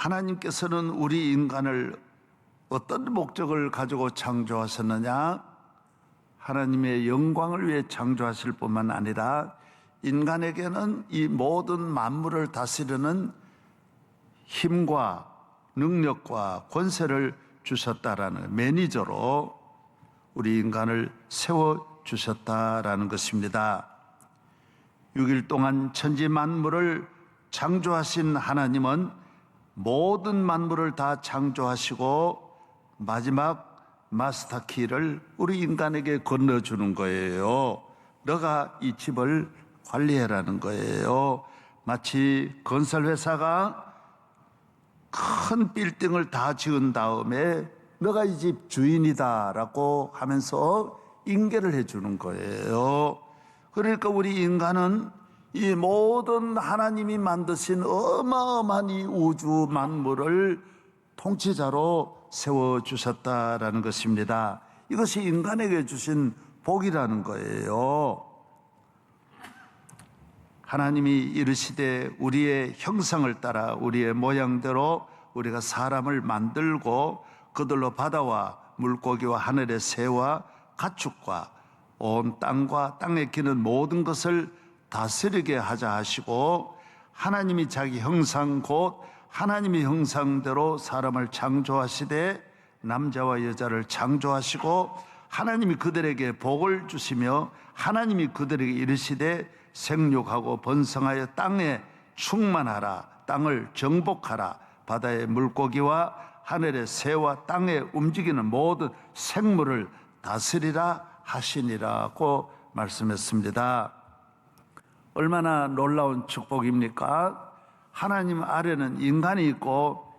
하나님께서는 우리 인간을 어떤 목적을 가지고 창조하셨느냐? 하나님의 영광을 위해 창조하실 뿐만 아니라 인간에게는 이 모든 만물을 다스리는 힘과 능력과 권세를 주셨다라는, 매니저로 우리 인간을 세워주셨다라는 것입니다. 6일 동안 천지 만물을 창조하신 하나님은 모든 만물을 다 창조하시고 마지막 마스터키를 우리 인간에게 건네주는 거예요. 너가 이 집을 관리해라는 거예요. 마치 건설회사가 큰 빌딩을 다 지은 다음에 너가 이 집 주인이다라고 하면서 인계를 해주는 거예요. 그러니까 우리 인간은 이 모든 하나님이 만드신 어마어마한 이 우주 만물을 통치자로 세워주셨다라는 것입니다. 이것이 인간에게 주신 복이라는 거예요. 하나님이 이르시되 우리의 형상을 따라 우리의 모양대로 우리가 사람을 만들고 그들로 바다와 물고기와 하늘의 새와 가축과 온 땅과 땅에 기는 모든 것을 다스리게 하자 하시고, 하나님이 자기 형상 곧 하나님의 형상대로 사람을 창조하시되 남자와 여자를 창조하시고 하나님이 그들에게 복을 주시며 하나님이 그들에게 이르시되 생육하고 번성하여 땅에 충만하라, 땅을 정복하라, 바다의 물고기와 하늘의 새와 땅에 움직이는 모든 생물을 다스리라 하시니라고 말씀했습니다. 얼마나 놀라운 축복입니까? 하나님 아래는 인간이 있고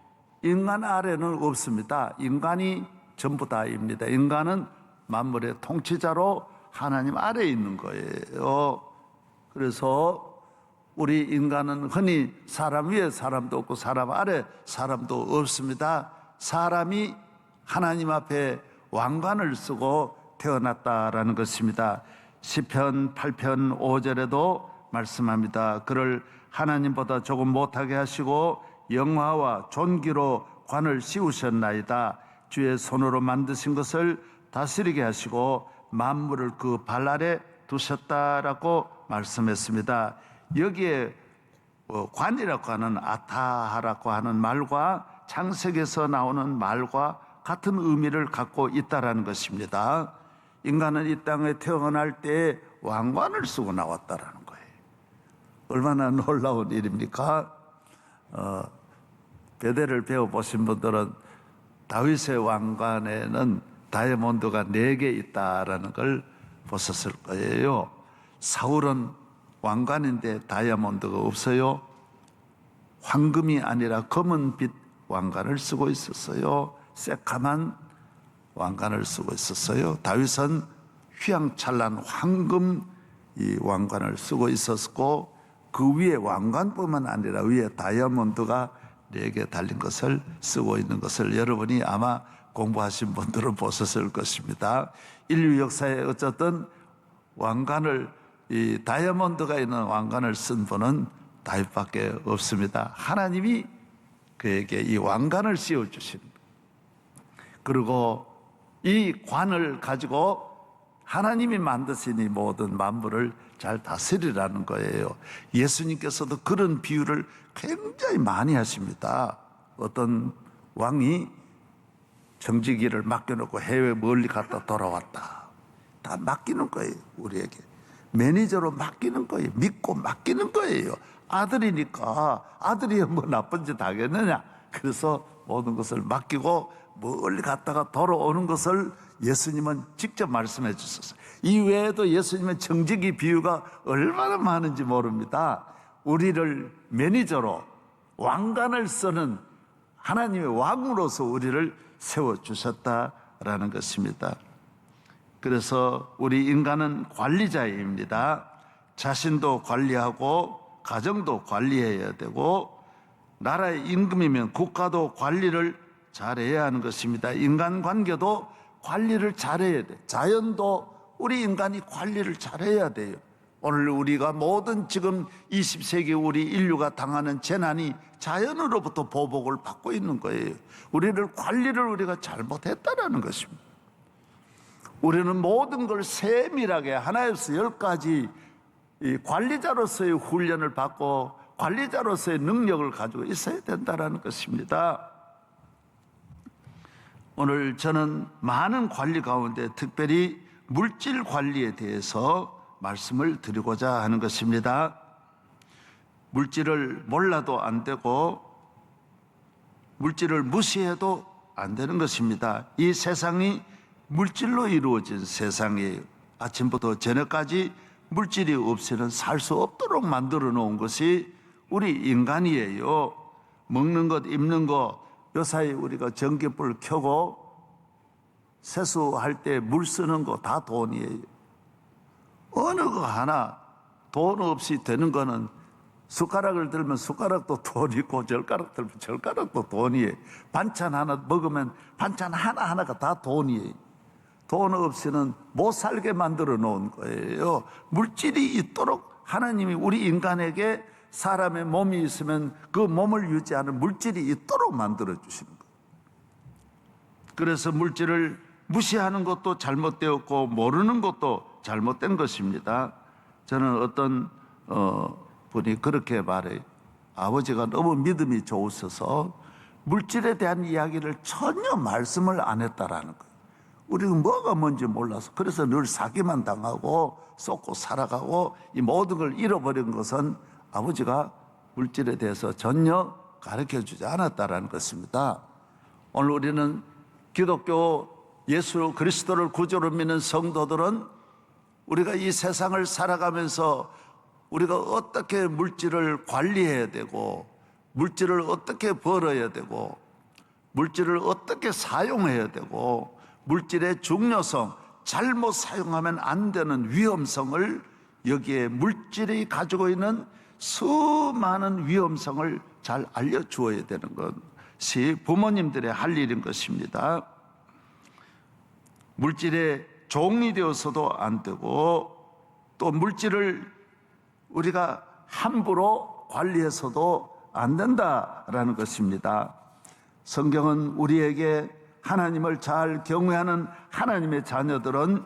인간 아래는 없습니다. 인간이 전부 다입니다. 인간은 만물의 통치자로 하나님 아래에 있는 거예요. 그래서 우리 인간은 흔히 사람 위에 사람도 없고 사람 아래 사람도 없습니다. 사람이 하나님 앞에 왕관을 쓰고 태어났다라는 것입니다. 시편 8편 5절에도 말씀합니다. 그를 하나님보다 조금 못하게 하시고 영화와 존귀로 관을 씌우셨나이다. 주의 손으로 만드신 것을 다스리게 하시고 만물을 그 발 아래 두셨다라고 말씀했습니다. 여기에 관이라고 하는 아타하라고 하는 말과 창세기에서 나오는 말과 같은 의미를 갖고 있다라는 것입니다. 인간은 이 땅에 태어날 때 왕관을 쓰고 나왔다라는 거예요. 얼마나 놀라운 일입니까? 배대를 배워보신 분들은 다윗의 왕관에는 다이아몬드가 4개 있다라는 걸 보셨을 거예요. 사울은 왕관인데 다이아몬드가 없어요. 황금이 아니라 검은빛 왕관을 쓰고 있었어요. 새까만 왕관을 쓰고 있었어요. 다윗은 휘황찬란 황금 이 왕관을 쓰고 있었고, 그 위에 왕관뿐만 아니라 위에 다이아몬드가 4개 달린 것을 쓰고 있는 것을 여러분이 아마 공부하신 분들은 보셨을 것입니다. 인류 역사에 어쨌든 왕관을, 이 다이아몬드가 있는 왕관을 쓴 분은 다윗밖에 없습니다. 하나님이 그에게 이 왕관을 씌워주신, 그리고 이 관을 가지고 하나님이 만드신 이 모든 만물을 잘 다스리라는 거예요. 예수님께서도 그런 비유를 굉장히 많이 하십니다. 어떤 왕이 정직이를 맡겨놓고 해외 멀리 갔다 돌아왔다. 다 맡기는 거예요. 우리에게 매니저로 맡기는 거예요. 믿고 맡기는 거예요. 아들이니까 아들이 뭐 나쁜 짓 하겠느냐. 그래서 모든 것을 맡기고 멀리 갔다가 돌아오는 것을 예수님은 직접 말씀해 주셨어요. 이 외에도 예수님의 정직이 비유가 얼마나 많은지 모릅니다. 우리를 매니저로 왕관을 쓰는 하나님의 왕으로서 우리를 세워주셨다라는 것입니다. 그래서 우리 인간은 관리자입니다. 자신도 관리하고 가정도 관리해야 되고 나라의 임금이면 국가도 관리를 잘해야 하는 것입니다. 인간관계도 관리를 잘해야 돼. 자연도 우리 인간이 관리를 잘해야 돼요. 오늘 우리가 모든 지금 20세기 우리 인류가 당하는 재난이 자연으로부터 보복을 받고 있는 거예요. 관리를 우리가 잘못했다라는 것입니다. 우리는 모든 걸 세밀하게 하나에서 10가지 이 관리자로서의 훈련을 받고 관리자로서의 능력을 가지고 있어야 된다는 것입니다. 오늘 저는 많은 관리 가운데 특별히 물질 관리에 대해서 말씀을 드리고자 하는 것입니다. 물질을 몰라도 안 되고 물질을 무시해도 안 되는 것입니다. 이 세상이 물질로 이루어진 세상이에요. 아침부터 저녁까지 물질이 없이는 살 수 없도록 만들어 놓은 것이 우리 인간이에요. 먹는 것, 입는 것, 요사이 우리가 전기불 켜고 세수할 때 물 쓰는 거 다 돈이에요. 어느 거 하나 돈 없이 되는 거는 숟가락을 들면 숟가락도 돈이고 젓가락 들면 젓가락도 돈이에요. 반찬 하나 먹으면 반찬 하나하나가 다 돈이에요. 돈 없이는 못 살게 만들어 놓은 거예요. 물질이 있도록 하나님이 우리 인간에게 사람의 몸이 있으면 그 몸을 유지하는 물질이 있도록 만들어 주시는 거예요. 그래서 물질을 무시하는 것도 잘못되었고 모르는 것도 잘못된 것입니다. 저는 어떤 분이 그렇게 말해요. 아버지가 너무 믿음이 좋으셔서 물질에 대한 이야기를 전혀 말씀을 안 했다라는 거예요. 우리는 뭐가 뭔지 몰라서 그래서 늘 사기만 당하고 쏟고 살아가고 이 모든 걸 잃어버린 것은 아버지가 물질에 대해서 전혀 가르쳐주지 않았다라는 것입니다. 오늘 우리는 기독교 예수 그리스도를 구주로 믿는 성도들은 우리가 이 세상을 살아가면서 우리가 어떻게 물질을 관리해야 되고 물질을 어떻게 벌어야 되고 물질을 어떻게 사용해야 되고 물질의 중요성, 잘못 사용하면 안 되는 위험성을 여기에 물질이 가지고 있는 수많은 위험성을 잘 알려주어야 되는 것이 부모님들의 할 일인 것입니다. 물질의 종이 되어서도 안 되고 또 물질을 우리가 함부로 관리해서도 안 된다라는 것입니다. 성경은 우리에게 하나님을 잘 경외하는 하나님의 자녀들은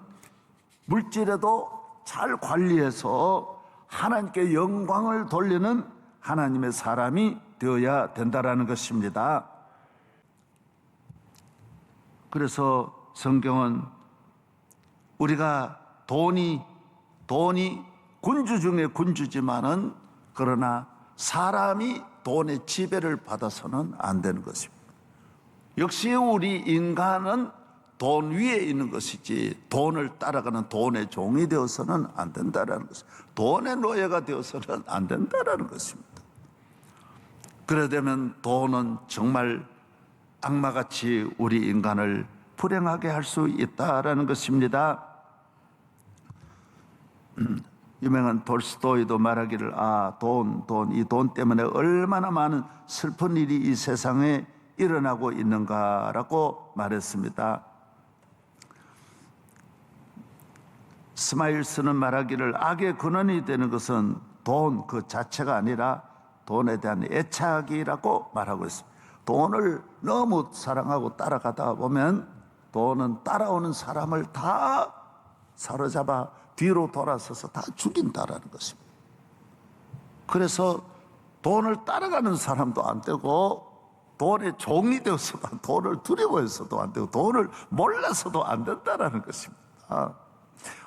물질에도 잘 관리해서 하나님께 영광을 돌리는 하나님의 사람이 되어야 된다라는 것입니다. 그래서 성경은 우리가 돈이 군주 중에 군주지만은 그러나 사람이 돈의 지배를 받아서는 안 되는 것입니다. 역시 우리 인간은 돈 위에 있는 것이지 돈을 따라가는 돈의 종이 되어서는 안 된다라는 것입니다. 돈의 노예가 되어서는 안 된다라는 것입니다. 그러려면 돈은 정말 악마같이 우리 인간을 불행하게 할 수 있다라는 것입니다. 유명한 돌스토이도 말하기를 이 돈 때문에 얼마나 많은 슬픈 일이 이 세상에 일어나고 있는가라고 말했습니다. 스마일스는 말하기를 악의 근원이 되는 것은 돈 그 자체가 아니라 돈에 대한 애착이라고 말하고 있습니다. 돈을 너무 사랑하고 따라가다 보면 돈은 따라오는 사람을 다 사로잡아 뒤로 돌아서서 다 죽인다라는 것입니다. 그래서 돈을 따라가는 사람도 안 되고 돈의 종이 되어서도 돈을 두려워해서도 안 되고 돈을 몰라서도 안 된다라는 것입니다.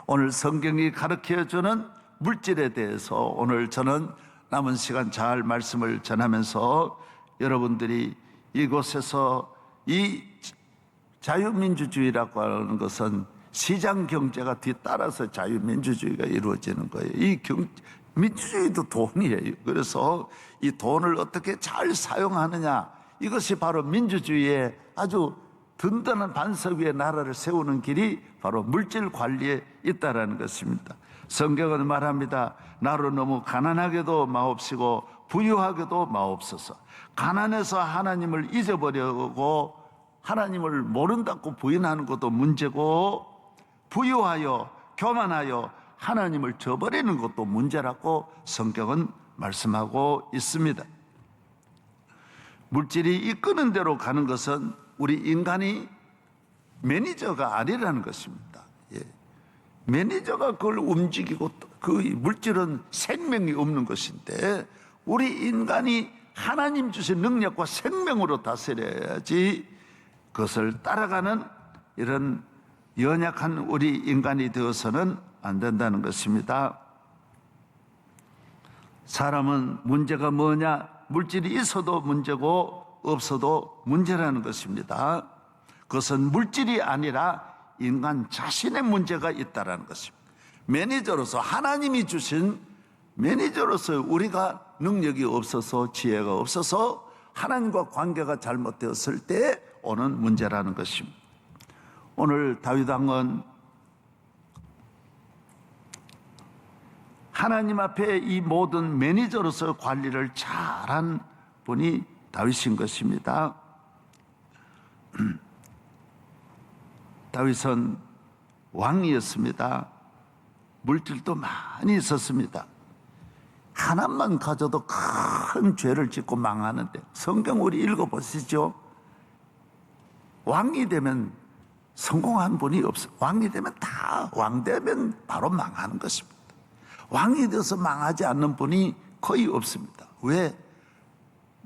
오늘 성경이 가르쳐주는 물질에 대해서 오늘 저는 남은 시간 잘 말씀을 전하면서 여러분들이 이곳에서 이 자유민주주의라고 하는 것은 시장 경제가 뒤따라서 자유민주주의가 이루어지는 거예요. 민주주의도 돈이에요. 그래서 이 돈을 어떻게 잘 사용하느냐, 이것이 바로 민주주의의 아주 든든한 반석 위에 나라를 세우는 길이 바로 물질 관리에 있다라는 것입니다. 성경은 말합니다. 나로 너무 가난하게도 마옵시고 부유하게도 마옵소서. 가난해서 하나님을 잊어버리고 하나님을 모른다고 부인하는 것도 문제고, 부유하여 교만하여 하나님을 저버리는 것도 문제라고 성경은 말씀하고 있습니다. 물질이 이끄는 대로 가는 것은 우리 인간이 매니저가 아니라는 것입니다. 예. 매니저가 그걸 움직이고 그 물질은 생명이 없는 것인데 우리 인간이 하나님 주신 능력과 생명으로 다스려야지 그것을 따라가는 이런 연약한 우리 인간이 되어서는 안 된다는 것입니다. 사람은 문제가 뭐냐? 물질이 있어도 문제고 없어도 문제라는 것입니다. 그것은 물질이 아니라 인간 자신의 문제가 있다는 것입니다. 매니저로서 하나님이 주신 매니저로서 우리가 능력이 없어서 지혜가 없어서 하나님과 관계가 잘못되었을 때 오는 문제라는 것입니다. 오늘 다윗 왕은 하나님 앞에 이 모든 매니저로서 관리를 잘한 분이 다윗인 것입니다. 다윗은 왕이었습니다. 물질도 많이 있었습니다. 하나만 가져도 큰 죄를 짓고 망하는데 성경 우리 읽어보시죠. 왕이 되면 성공한 분이 없어요. 왕이 되면 다 왕 되면 바로 망하는 것입니다. 왕이 되어서 망하지 않는 분이 거의 없습니다. 왜?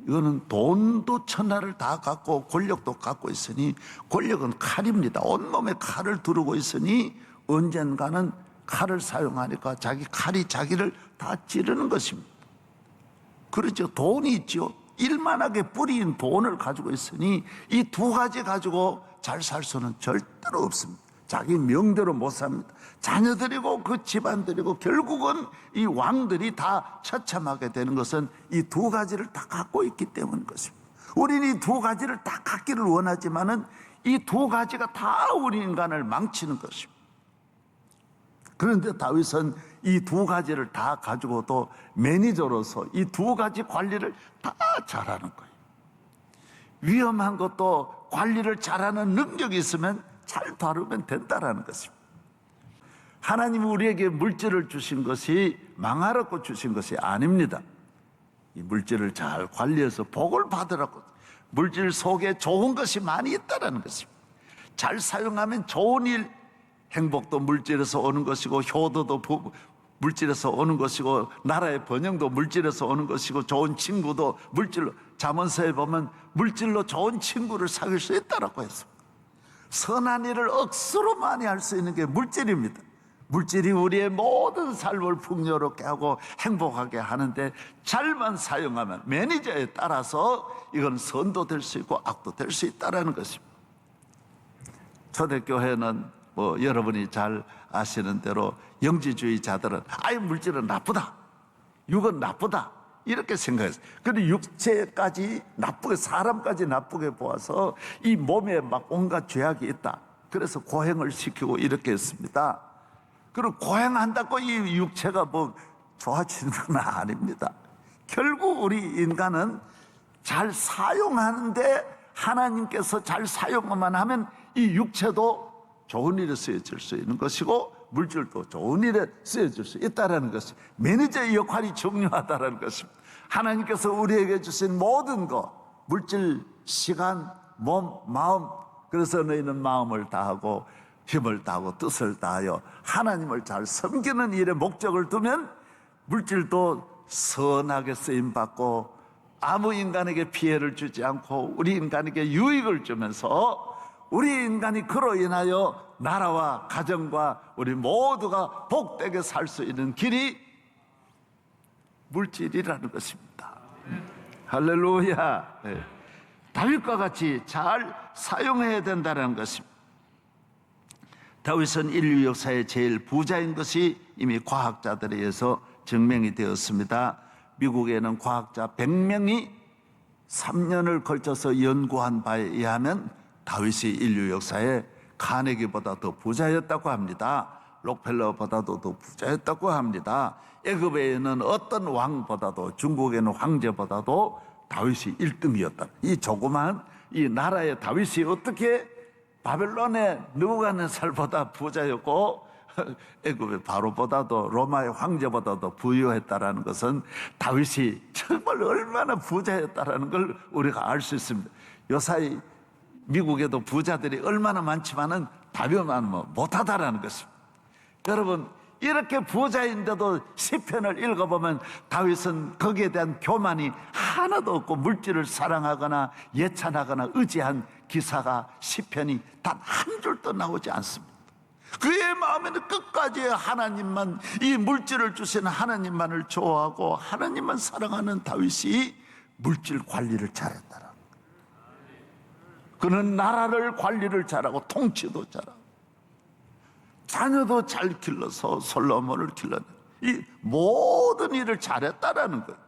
이거는 돈도 천하를 다 갖고 권력도 갖고 있으니 권력은 칼입니다. 온몸에 칼을 두르고 있으니 언젠가는 칼을 사용하니까 자기 칼이 자기를 다 찌르는 것입니다. 그렇죠. 돈이 있죠. 일만하게 뿌린 돈을 가지고 있으니 이 두 가지 가지고 잘 살 수는 절대로 없습니다. 자기 명대로 못 삽니다. 자녀들이고 그 집안들이고 결국은 이 왕들이 다 처참하게 되는 것은 이 두 가지를 다 갖고 있기 때문인 것입니다. 우리는 이 두 가지를 다 갖기를 원하지만은 이 두 가지가 다 우리 인간을 망치는 것입니다. 그런데 다윗은 이 두 가지를 다 가지고도 매니저로서 이 두 가지 관리를 다 잘하는 거예요. 위험한 것도 관리를 잘하는 능력이 있으면 잘 다루면 된다라는 것입니다. 하나님이 우리에게 물질을 주신 것이 망하라고 주신 것이 아닙니다. 이 물질을 잘 관리해서 복을 받으라고. 물질 속에 좋은 것이 많이 있다는 것입니다. 잘 사용하면 좋은 일, 행복도 물질에서 오는 것이고 효도도 물질에서 오는 것이고 나라의 번영도 물질에서 오는 것이고 좋은 친구도 물질로, 잠언서에 보면 물질로 좋은 친구를 사귈 수 있다라고 했습니다. 선한 일을 억수로 많이 할 수 있는 게 물질입니다. 물질이 우리의 모든 삶을 풍요롭게 하고 행복하게 하는데 잘만 사용하면 매니저에 따라서 이건 선도 될 수 있고 악도 될 수 있다는 것입니다. 초대교회는 여러분이 잘 아시는 대로 영지주의자들은 아예 물질은 나쁘다, 육은 나쁘다 이렇게 생각했어요. 그런데 육체까지 나쁘게, 사람까지 나쁘게 보아서 이 몸에 막 온갖 죄악이 있다. 그래서 고행을 시키고 이렇게 했습니다. 그리고 고행한다고 이 육체가 좋아지는 건 아닙니다. 결국 우리 인간은 잘 사용하는데 하나님께서 잘 사용만 하면 이 육체도 좋은 일에 쓰여질 수 있는 것이고 물질도 좋은 일에 쓰여질 수 있다는 것입니다. 매니저의 역할이 중요하다는 것입니다. 하나님께서 우리에게 주신 모든 것, 물질, 시간, 몸, 마음, 그래서 너희는 마음을 다하고 힘을 다하고 뜻을 다하여 하나님을 잘 섬기는 일에 목적을 두면 물질도 선하게 쓰임받고 아무 인간에게 피해를 주지 않고 우리 인간에게 유익을 주면서 우리 인간이 그로 인하여 나라와 가정과 우리 모두가 복되게 살 수 있는 길이 물질이라는 것입니다. 할렐루야. 네. 다윗과 같이 잘 사용해야 된다는 것입니다. 다윗은 인류 역사의 제일 부자인 것이 이미 과학자들에 의해서 증명이 되었습니다. 미국에는 과학자 100명이 3년을 걸쳐서 연구한 바에 의하면 다윗이 인류 역사에 카네기보다 더 부자였다고 합니다. 록펠러보다도 더 부자였다고 합니다. 애굽에는 어떤 왕보다도, 중국에는 황제보다도 다윗이 1등이었다. 이 조그마한 이 나라의 다윗이 어떻게 바벨론의 느부갓네살보다 부자였고 애굽의 바로보다도 로마의 황제보다도 부유했다라는 것은 다윗이 정말 얼마나 부자였다라는 걸 우리가 알 수 있습니다. 요사이 미국에도 부자들이 얼마나 많지만은 다윗만 못하다라는 것입니다. 여러분, 이렇게 부자인데도 시편을 읽어보면 다윗은 거기에 대한 교만이 하나도 없고 물질을 사랑하거나 예찬하거나 의지한 기사가 시편이 단 한 줄도 나오지 않습니다. 그의 마음에는 끝까지 하나님만, 이 물질을 주시는 하나님만을 좋아하고 하나님만 사랑하는 다윗이 물질 관리를 잘했다라. 그는 나라를 관리를 잘하고 통치도 잘하고 자녀도 잘 길러서 솔로몬을 길러내 이 모든 일을 잘했다라는 거예요.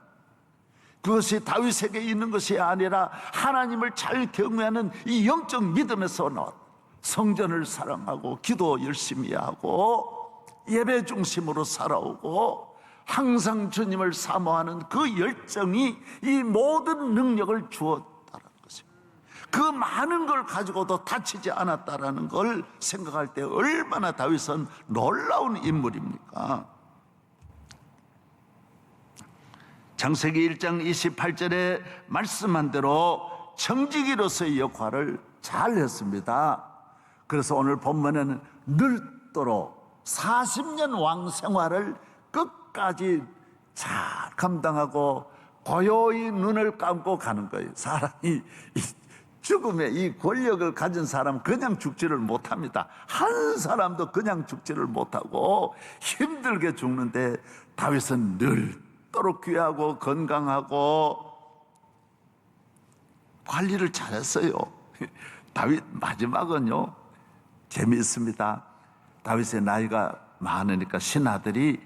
그것이 다윗에게 있는 것이 아니라 하나님을 잘 경외하는 이 영적 믿음에서 나왔다. 성전을 사랑하고 기도 열심히 하고 예배 중심으로 살아오고 항상 주님을 사모하는 그 열정이 이 모든 능력을 주었다는 것입니다. 그 많은 걸 가지고도 다치지 않았다라는 걸 생각할 때 얼마나 다윗은 놀라운 인물입니까? 창세기 1장 28절에 말씀한 대로 청지기로서의 역할을 잘 했습니다. 그래서 오늘 본문에는 늘도록 40년 왕 생활을 끝까지 잘 감당하고 고요히 눈을 감고 가는 거예요. 사람이 죽음의 이 권력을 가진 사람은 그냥 죽지를 못합니다. 한 사람도 그냥 죽지를 못하고 힘들게 죽는데 다윗은 늘도록 귀하고 건강하고 관리를 잘했어요. 다윗 마지막은요 재미있습니다. 다윗의 나이가 많으니까 신하들이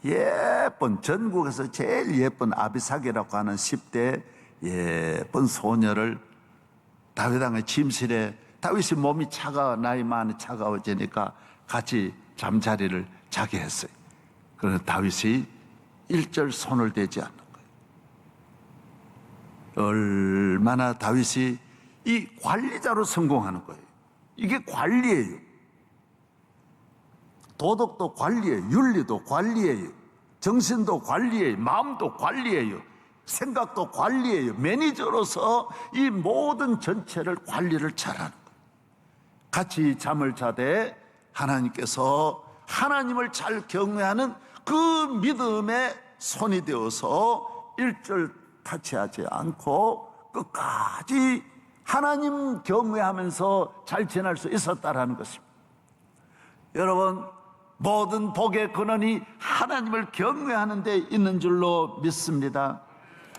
예쁜, 전국에서 제일 예쁜 아비삭이라고 하는 10대 예쁜 소녀를 다윗 왕의 침실에, 다윗이 몸이 나이 많이 차가워지니까 같이 잠자리를 자게 했어요. 그래서 다윗이 일절 손을 대지 않는 거예요. 얼마나 다윗이 이 관리자로 성공하는 거예요. 이게 관리예요. 도덕도 관리예요. 윤리도 관리예요. 정신도 관리예요. 마음도 관리예요. 생각도 관리예요. 매니저로서 이 모든 전체를 관리를 잘하는 거예요. 같이 잠을 자되 하나님께서 하나님을 잘 경외하는 그 믿음의 손이 되어서 일절 타치하지 않고 끝까지 하나님 경외하면서 잘 지낼 수 있었다라는 것입니다. 여러분, 모든 복의 근원이 하나님을 경외하는 데 있는 줄로 믿습니다.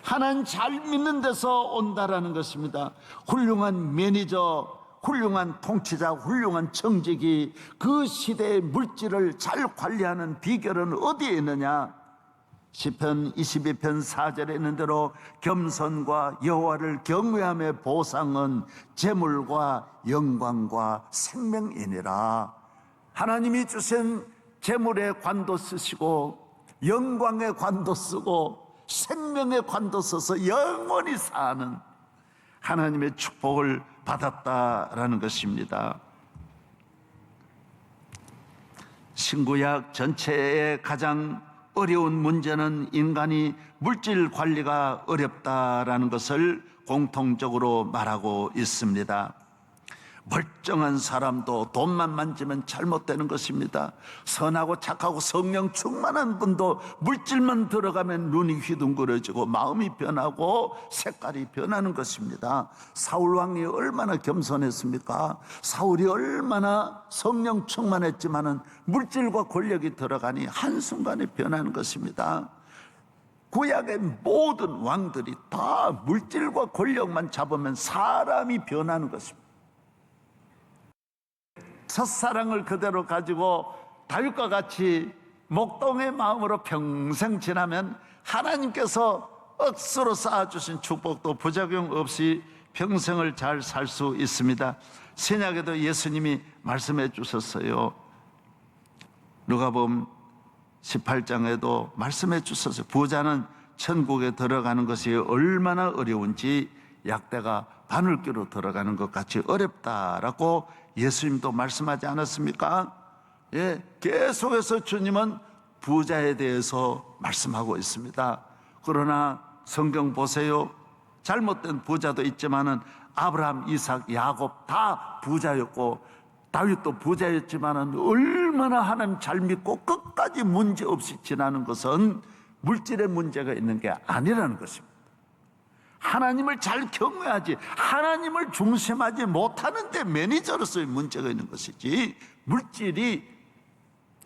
하나님 잘 믿는 데서 온다라는 것입니다. 훌륭한 매니저, 훌륭한 통치자, 훌륭한 청직이 그 시대의 물질을 잘 관리하는 비결은 어디에 있느냐? 시편 22편 4절에 있는 대로 겸손과 여호와를 경외함의 보상은 재물과 영광과 생명이니라. 하나님이 주신 재물의 관도 쓰시고 영광의 관도 쓰고 생명의 관도 써서 영원히 사는 하나님의 축복을 받았다라는 것입니다. 신구약 전체의 가장 어려운 문제는 인간이 물질 관리가 어렵다라는 것을 공통적으로 말하고 있습니다. 멀쩡한 사람도 돈만 만지면 잘못되는 것입니다. 선하고 착하고 성령 충만한 분도 물질만 들어가면 눈이 휘둥그레지고 마음이 변하고 색깔이 변하는 것입니다. 사울 왕이 얼마나 겸손했습니까? 사울이 얼마나 성령 충만했지만은 물질과 권력이 들어가니 한순간에 변하는 것입니다. 구약의 모든 왕들이 다 물질과 권력만 잡으면 사람이 변하는 것입니다. 첫사랑을 그대로 가지고 다윗과 같이 목동의 마음으로 평생 지나면 하나님께서 억수로 쌓아주신 축복도 부작용 없이 평생을 잘 살 수 있습니다. 신약에도 예수님이 말씀해 주셨어요. 누가복음 18장에도 말씀해 주셨어요. 부자는 천국에 들어가는 것이 얼마나 어려운지 약대가 바늘귀로 들어가는 것 같이 어렵다라고 예수님도 말씀하지 않았습니까? 계속해서 주님은 부자에 대해서 말씀하고 있습니다. 그러나 성경 보세요. 잘못된 부자도 있지만은 아브라함, 이삭, 야곱 다 부자였고 다윗도 부자였지만은 얼마나 하나님 잘 믿고 끝까지 문제 없이 지나는 것은 물질의 문제가 있는 게 아니라는 것입니다. 하나님을 잘 경외하지, 하나님을 중심하지 못하는데 매니저로서의 문제가 있는 것이지, 물질이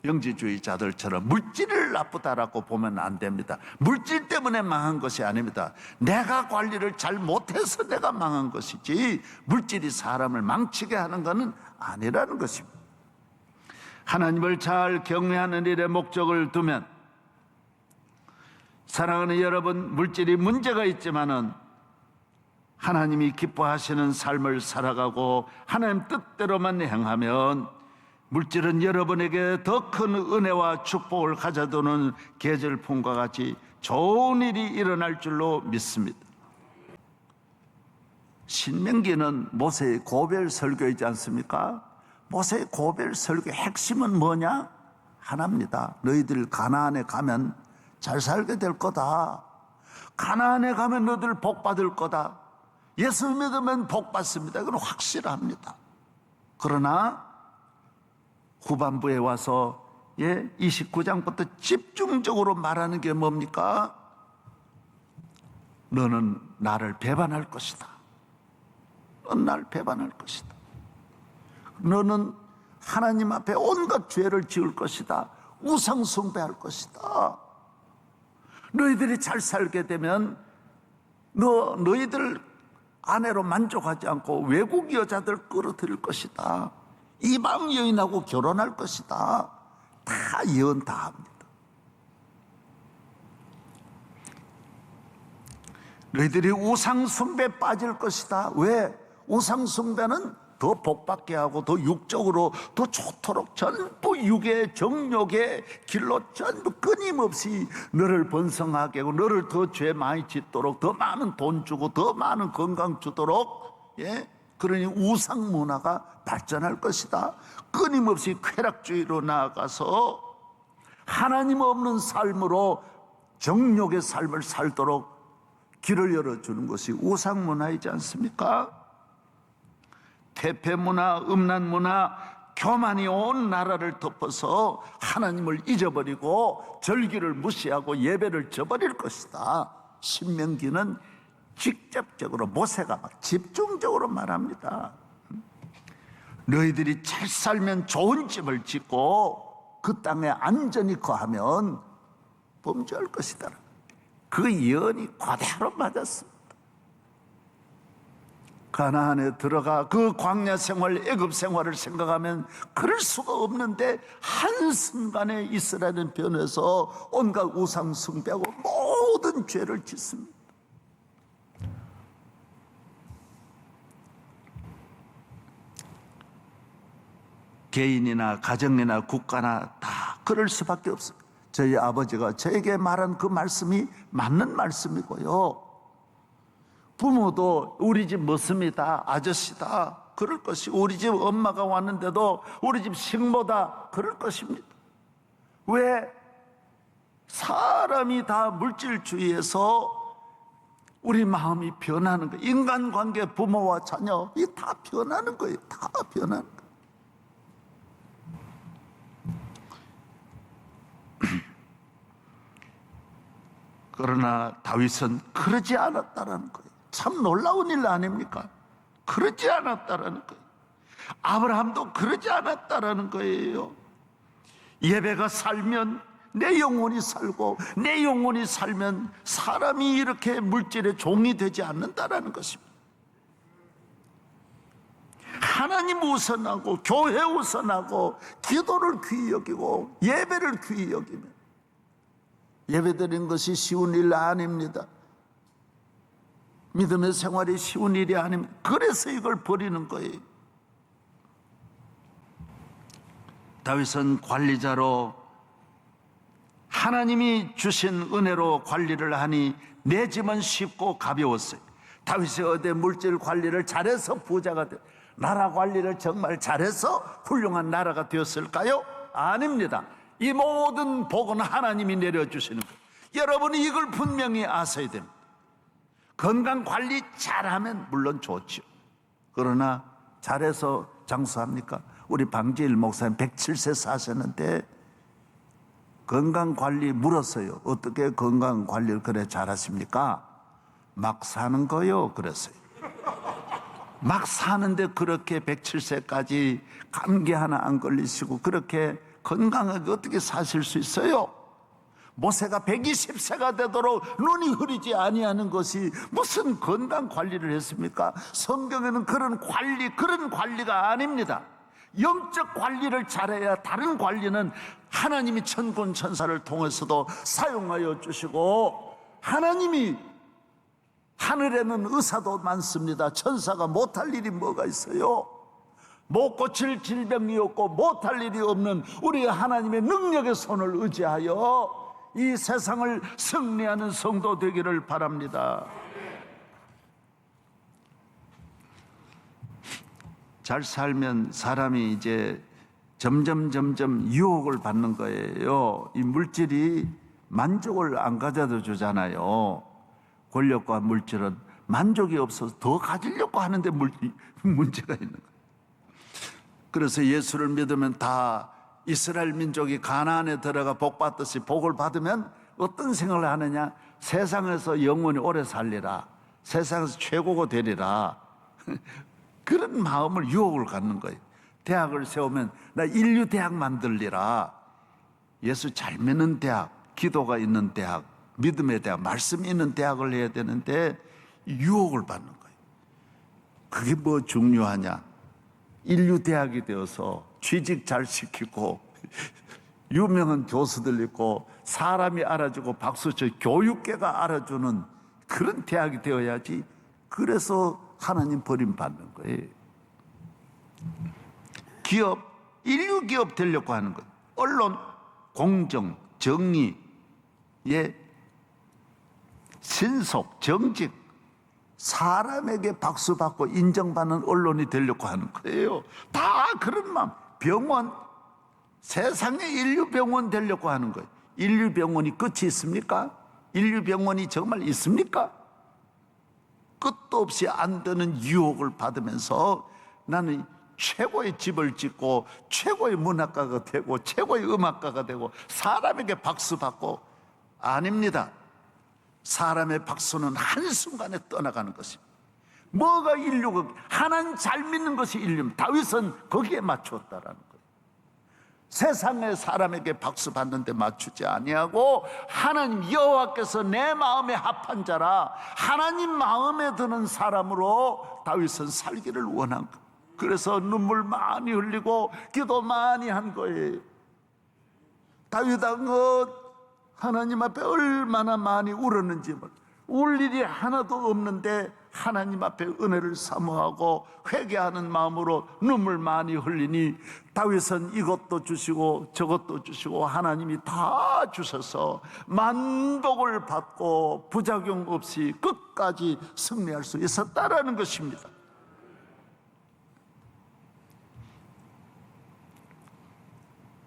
영지주의자들처럼 물질을 나쁘다라고 보면 안 됩니다. 물질 때문에 망한 것이 아닙니다. 내가 관리를 잘 못해서 내가 망한 것이지, 물질이 사람을 망치게 하는 것은 아니라는 것입니다. 하나님을 잘 경외하는 일에 목적을 두면, 사랑하는 여러분, 물질이 문제가 있지만은 하나님이 기뻐하시는 삶을 살아가고 하나님 뜻대로만 행하면 물질은 여러분에게 더 큰 은혜와 축복을 가져두는 계절풍과 같이 좋은 일이 일어날 줄로 믿습니다. 신명기는 모세의 고별 설교이지 않습니까? 모세의 고별 설교의 핵심은 뭐냐? 하나입니다. 너희들 가나안에 가면 잘 살게 될 거다. 가나안에 가면 너희들 복 받을 거다. 예수 믿으면 복 받습니다. 그건 확실합니다. 그러나 후반부에 와서 29장부터 집중적으로 말하는 게 뭡니까? 너는 나를 배반할 것이다. 너는 나를 배반할 것이다. 너는 하나님 앞에 온갖 죄를 지을 것이다. 우상 숭배할 것이다. 너희들이 잘 살게 되면 너희들 아내로 만족하지 않고 외국 여자들 끌어들일 것이다. 이방 여인하고 결혼할 것이다. 다 예언 다 합니다. 너희들이 우상 숭배에 빠질 것이다. 왜? 우상 숭배는 더 복받게 하고 더 육적으로 더 좋도록 전부 육의 정욕의 길로 전부 끊임없이 너를 번성하게 하고 너를 더 죄 많이 짓도록 더 많은 돈 주고 더 많은 건강 주도록 그러니 우상 문화가 발전할 것이다. 끊임없이 쾌락주의로 나아가서 하나님 없는 삶으로 정욕의 삶을 살도록 길을 열어주는 것이 우상 문화이지 않습니까? 퇴폐 문화, 음란 문화, 교만이 온 나라를 덮어서 하나님을 잊어버리고 절기를 무시하고 예배를 저버릴 것이다. 신명기는 직접적으로 모세가 막 집중적으로 말합니다. 너희들이 잘 살면 좋은 집을 짓고 그 땅에 안전히 거하면 범죄할 것이다. 그 예언이 그대로 맞았습니다. 가나안에 들어가 그 광야 생활, 애굽 생활을 생각하면 그럴 수가 없는데 한순간에 이스라엘은 변해서 온갖 우상 숭배하고 모든 죄를 짓습니다. 개인이나 가정이나 국가나 다 그럴 수밖에 없어요. 저희 아버지가 저에게 말한 그 말씀이 맞는 말씀이고요. 부모도 우리 집 멋습니다, 아저씨다 그럴 것이고, 우리 집 엄마가 왔는데도 우리 집 식모다 그럴 것입니다. 왜? 사람이 다 물질주의에서 우리 마음이 변하는 거예요. 인간관계, 부모와 자녀 이 다 변하는 거예요. 다 변하는 거예요. 그러나 다윗은 그러지 않았다라는 거예요. 참 놀라운 일 아닙니까? 그러지 않았다라는 거예요. 아브라함도 그러지 않았다라는 거예요. 예배가 살면 내 영혼이 살고 내 영혼이 살면 사람이 이렇게 물질의 종이 되지 않는다라는 것입니다. 하나님 우선하고 교회 우선하고 기도를 귀히 여기고 예배를 귀히 여기면 예배드리는 것이 쉬운 일 아닙니다. 믿음의 생활이 쉬운 일이 아닙니다. 그래서 이걸 버리는 거예요. 다윗은 관리자로 하나님이 주신 은혜로 관리를 하니 내 집은 쉽고 가벼웠어요. 다윗이 어디 물질 관리를 잘해서 부자가 되 나라 관리를 정말 잘해서 훌륭한 나라가 되었을까요? 아닙니다. 이 모든 복은 하나님이 내려주시는 거예요. 여러분이 이걸 분명히 아셔야 됩니다. 건강관리 잘하면 물론 좋죠. 그러나 잘해서 장수합니까? 우리 방지일 목사님 107세 사셨는데 건강관리 물었어요. 어떻게 건강관리를 그래 잘하십니까? 막 사는 거요 그랬어요. 막 사는데 그렇게 107세까지 감기 하나 안 걸리시고 그렇게 건강하게 어떻게 사실 수 있어요? 모세가 120세가 되도록 눈이 흐리지 아니하는 것이 무슨 건강 관리를 했습니까? 성경에는 그런 관리가 아닙니다. 영적 관리를 잘해야 다른 관리는 하나님이 천군 천사를 통해서도 사용하여 주시고, 하나님이 하늘에는 의사도 많습니다. 천사가 못할 일이 뭐가 있어요? 못 고칠 질병이 없고 못할 일이 없는 우리 하나님의 능력의 손을 의지하여 이 세상을 승리하는 성도 되기를 바랍니다. 잘 살면 사람이 이제 점점 유혹을 받는 거예요. 이 물질이 만족을 안 가져다 주잖아요. 권력과 물질은 만족이 없어서 더 가지려고 하는데 문제가 있는 거예요. 그래서 예수를 믿으면 다 이스라엘 민족이 가나안에 들어가 복 받듯이 복을 받으면 어떤 생각을 하느냐? 세상에서 영원히 오래 살리라, 세상에서 최고가 되리라. 그런 마음을, 유혹을 갖는 거예요. 대학을 세우면 나 인류 대학 만들리라. 예수 잘 믿는 대학, 기도가 있는 대학, 믿음의 대학, 말씀이 있는 대학을 해야 되는데 유혹을 받는 거예요. 그게 뭐 중요하냐? 인류 대학이 되어서 취직 잘 시키고 유명한 교수들 있고 사람이 알아주고 박수쳐 교육계가 알아주는 그런 대학이 되어야지. 그래서 하나님 버림받는 거예요. 기업, 인류 기업 되려고 하는 거예요. 언론, 공정, 정의, 신속, 정직, 사람에게 박수받고 인정받는 언론이 되려고 하는 거예요. 다 그런 마음. 병원, 세상의 인류병원 되려고 하는 거예요. 인류병원이 끝이 있습니까? 인류병원이 정말 있습니까? 끝도 없이 안 되는 유혹을 받으면서 나는 최고의 집을 짓고 최고의 문학가가 되고 최고의 음악가가 되고 사람에게 박수받고, 아닙니다. 사람의 박수는 한순간에 떠나가는 것입니다. 뭐가 인류가, 하나님 잘 믿는 것이 인류입니다. 다윗은 거기에 맞추었다라는 거예요. 세상의 사람에게 박수 받는데 맞추지 아니하고 하나님 여호와께서 내 마음에 합한 자라, 하나님 마음에 드는 사람으로 다윗은 살기를 원한 거예요. 그래서 눈물 많이 흘리고 기도 많이 한 거예요. 다윗은 하나님 앞에 얼마나 많이 울었는지 울 일이 하나도 없는데 하나님 앞에 은혜를 사모하고 회개하는 마음으로 눈물 많이 흘리니 다윗은 이것도 주시고 저것도 주시고 하나님이 다 주셔서 만복을 받고 부작용 없이 끝까지 승리할 수 있었다라는 것입니다.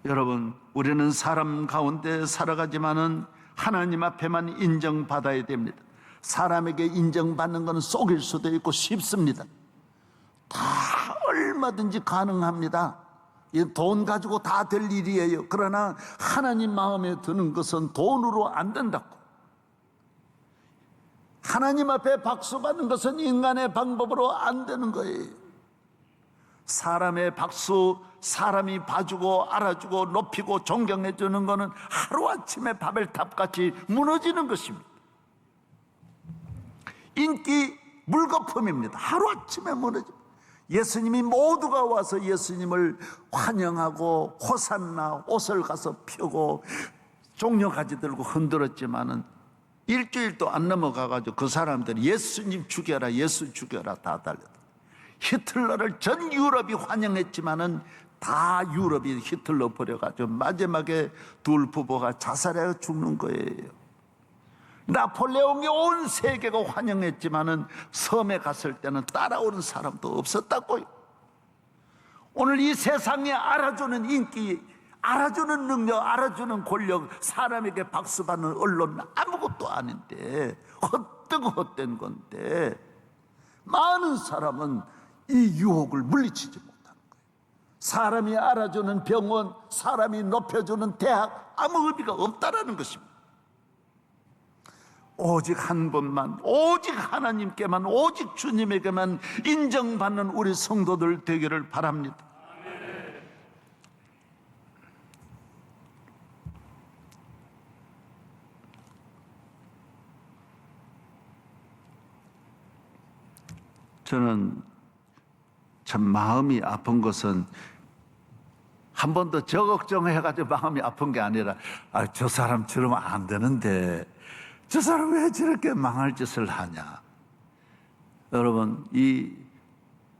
여러분, 우리는 사람 가운데 살아가지만은 하나님 앞에만 인정받아야 됩니다. 사람에게 인정받는 것은 속일 수도 있고 쉽습니다. 다 얼마든지 가능합니다. 돈 가지고 다 될 일이에요. 그러나 하나님 마음에 드는 것은 돈으로 안 된다고. 하나님 앞에 박수 받는 것은 인간의 방법으로 안 되는 거예요. 사람의 박수, 사람이 봐주고 알아주고 높이고 존경해 주는 것은 하루아침에 바벨탑같이 무너지는 것입니다. 인기 물거품입니다. 하루아침에 무너집니다. 예수님이 모두가 와서 예수님을 환영하고 호산나 옷을 가서 펴고 종려가지 들고 흔들었지만은 일주일도 안 넘어가가지고 그 사람들이 예수님 죽여라, 예수 죽여라 다 달렸다. 히틀러를 전 유럽이 환영했지만은 다 유럽이 히틀러 버려가지고 마지막에 둘 부부가 자살해 죽는 거예요. 나폴레옹이 온 세계가 환영했지만은 섬에 갔을 때는 따라오는 사람도 없었다고요. 오늘 이 세상에 알아주는 인기, 알아주는 능력, 알아주는 권력, 사람에게 박수받는 언론 아무것도 아닌데 헛된 건데 많은 사람은 이 유혹을 물리치지 못하는 거예요. 사람이 알아주는 병원, 사람이 높여주는 대학 아무 의미가 없다라는 것입니다. 오직 한 분만, 오직 하나님께만, 오직 주님에게만 인정받는 우리 성도들 되기를 바랍니다. 저는 참 마음이 아픈 것은 한 번도 저 걱정해가지고 마음이 아픈 게 아니라 저 사람 저러면 안 되는데 저 사람 왜 저렇게 망할 짓을 하냐. 여러분, 이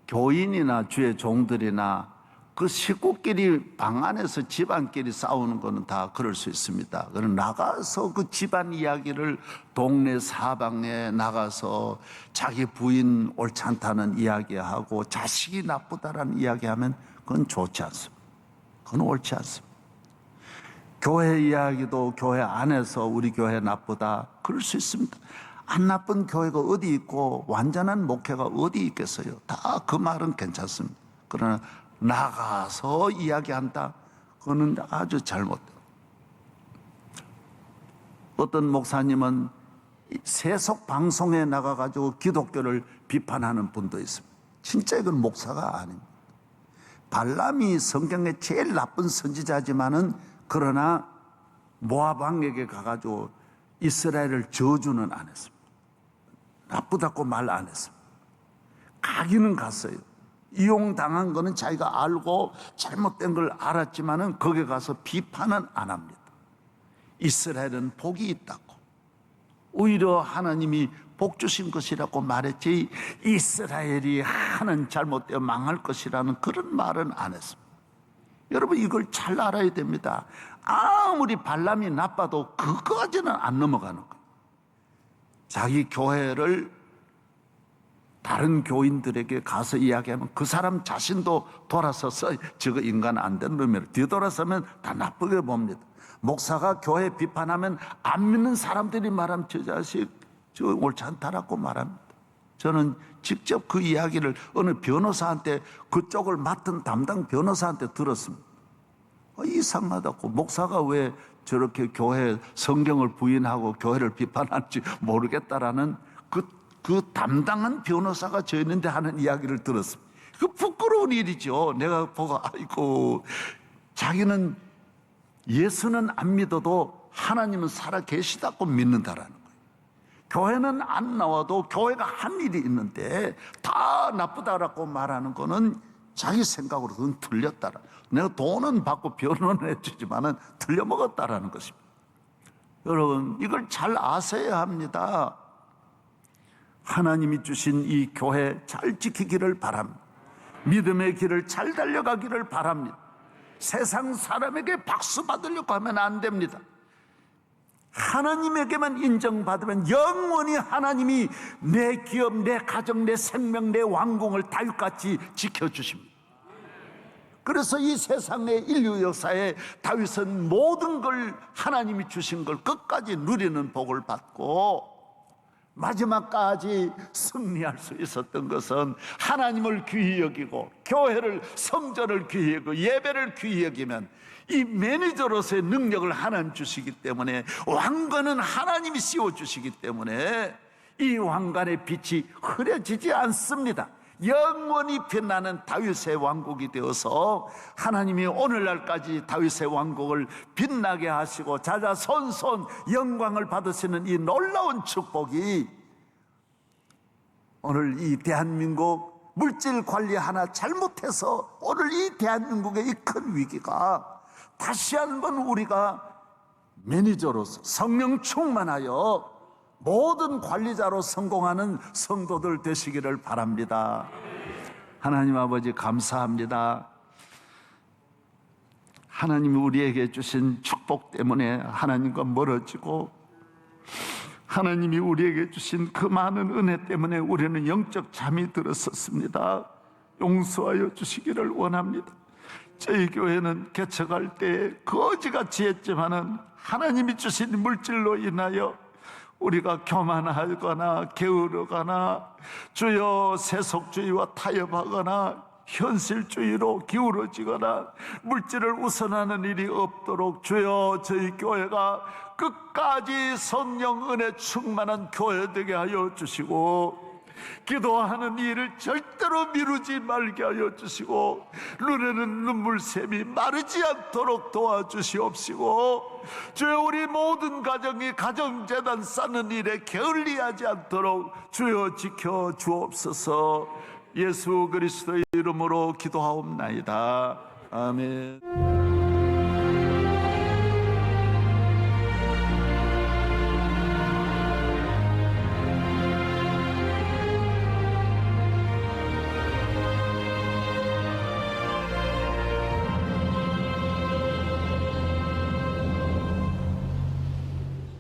교인이나 주의 종들이나 그 식구끼리 방 안에서 집안끼리 싸우는 거는 다 그럴 수 있습니다. 그럼 나가서 그 집안 이야기를 동네 사방에 나가서 자기 부인 옳지 않다는 이야기하고 자식이 나쁘다라는 이야기하면 그건 좋지 않습니다. 그건 옳지 않습니다. 교회 이야기도 교회 안에서 우리 교회 나쁘다 그럴 수 있습니다. 안 나쁜 교회가 어디 있고 완전한 목회가 어디 있겠어요. 다 그 말은 괜찮습니다. 그러나 나가서 이야기한다 그거는 아주 잘못돼요. 어떤 목사님은 세속 방송에 나가가지고 기독교를 비판하는 분도 있습니다. 진짜 이건 목사가 아닙니다. 발람이 성경의 제일 나쁜 선지자지만은 그러나 모압 왕에게 가가지고 이스라엘을 저주는 안 했습니다. 나쁘다고 말 안 했습니다. 가기는 갔어요. 이용당한 거는 자기가 알고 잘못된 걸 알았지만은 거기 가서 비판은 안 합니다. 이스라엘은 복이 있다고, 오히려 하나님이 복 주신 것이라고 말했지 이스라엘이 하는 잘못되어 망할 것이라는 그런 말은 안 했습니다. 여러분, 이걸 잘 알아야 됩니다. 아무리 발람이 나빠도 그거까지는 안 넘어가는 거예요. 자기 교회를 다른 교인들에게 가서 이야기하면 그 사람 자신도 돌아서서 저거 인간 안 되는 놈이라 뒤돌아서면 다 나쁘게 봅니다. 목사가 교회 비판하면 안 믿는 사람들이 말하면 저 자식 저 옳지 않다라고 말합니다. 저는 직접 그 이야기를 어느 변호사한테, 그쪽을 맡은 담당 변호사한테 들었습니다. 이상하다고, 목사가 왜 저렇게 교회 성경을 부인하고 교회를 비판할지 모르겠다라는 그 담당한 변호사가 저 있는데 하는 이야기를 들었습니다. 그 부끄러운 일이죠. 내가 보고 아이고, 자기는 예수는 안 믿어도 하나님은 살아 계시다고 믿는다라는 거예요. 교회는 안 나와도 교회가 한 일이 있는데 다 나쁘다라고 말하는 거는 자기 생각으로 그건 틀렸다라. 내가 돈은 받고 변론을 해주지만은 틀려먹었다라는 것입니다. 여러분, 이걸 잘 아셔야 합니다. 하나님이 주신 이 교회 잘 지키기를 바랍니다. 믿음의 길을 잘 달려가기를 바랍니다. 세상 사람에게 박수 받으려고 하면 안 됩니다. 하나님에게만 인정받으면 영원히 하나님이 내 기업, 내 가정, 내 생명, 내 왕궁을 다윗같이 지켜주십니다. 그래서 이 세상의 인류 역사에 다윗은 모든 걸 하나님이 주신 걸 끝까지 누리는 복을 받고 마지막까지 승리할 수 있었던 것은 하나님을 귀히 여기고 교회를, 성전을 귀히 여기고 예배를 귀히 여기면 이 매니저로서의 능력을 하나님 주시기 때문에, 왕관은 하나님이 씌워주시기 때문에 이 왕관의 빛이 흐려지지 않습니다. 영원히 빛나는 다윗의 왕국이 되어서 하나님이 오늘날까지 다윗의 왕국을 빛나게 하시고 자자손손 영광을 받으시는 이 놀라운 축복이 오늘 이 대한민국 물질 관리 하나 잘못해서 오늘 이 대한민국의 이 큰 위기가 다시 한번 우리가 매니저로서 성령 충만하여 모든 관리자로 성공하는 성도들 되시기를 바랍니다. 하나님 아버지, 감사합니다. 하나님이 우리에게 주신 축복 때문에 하나님과 멀어지고, 하나님이 우리에게 주신 그 많은 은혜 때문에 우리는 영적 잠이 들었었습니다. 용서하여 주시기를 원합니다. 저희 교회는 개척할 때 거지같이 했지만은 하나님이 주신 물질로 인하여 우리가 교만하거나 게으르거나 주여 세속주의와 타협하거나 현실주의로 기울어지거나 물질을 우선하는 일이 없도록 주여 저희 교회가 끝까지 성령 은혜 충만한 교회 되게 하여 주시고, 기도하는 일을 절대로 미루지 말게 하여 주시고, 눈에는 눈물샘이 마르지 않도록 도와주시옵시고, 주여 우리 모든 가정이 가정재단 쌓는 일에 게을리하지 않도록 주여 지켜 주옵소서. 예수 그리스도의 이름으로 기도하옵나이다. 아멘.